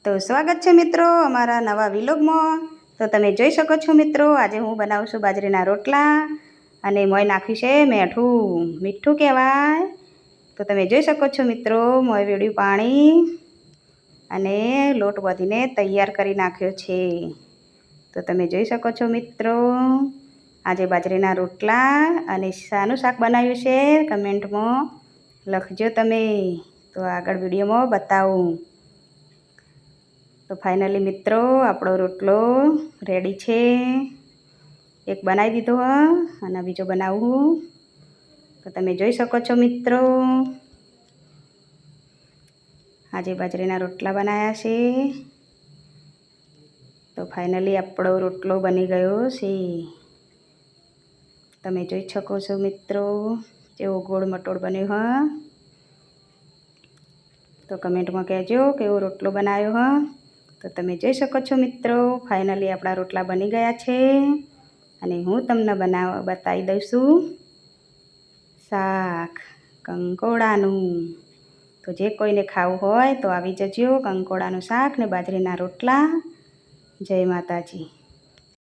તો સ્વાગત છે મિત્રો અમારા નવા વિલોગમાં। તો તમે જોઈ શકો છો મિત્રો, આજે હું બનાવું છું બાજરીના રોટલા અને મોય નાખ્યું છે મીઠું। મીઠું કહેવાય। તો તમે જોઈ શકો છો મિત્રો, મોય વેડ્યું પાણી અને લોટ બાંધીને તૈયાર કરી નાખ્યો છે। તો તમે જોઈ શકો છો મિત્રો, આજે બાજરીના રોટલા અને શાનું શાક બનાવ્યું છે કમેન્ટમાં લખજો તમે। તો આગળ વિડીયોમાં બતાવું। તો ફાઇનલી મિત્રો આપણો રોટલો રેડી છે। એક બનાવી દીધો અને બીજો બનાવું। તો તમે જોઈ શકો છો મિત્રો, આજે બાજરીના રોટલા બનાવ્યા છે। તો ફાઇનલી આપણો રોટલો બની ગયો છે। તમે જોઈ શકો છો મિત્રો, કેવો ગોળ મટોળ બન્યો હ। તો કમેન્ટમાં કહેજો કેવો રોટલો બનાવ્યો હ। તો તમે જોઈ શકો છો મિત્રો, ફાઇનલી આપણા રોટલા બની ગયા છે અને હું તમને બતાવી દઉં છું શાક કંકોડાનું। તો જે કોઈને ખાવું હોય તો આવી જજો, કંકોડાનું શાક ને બાજરીના રોટલા। જય માતાજી।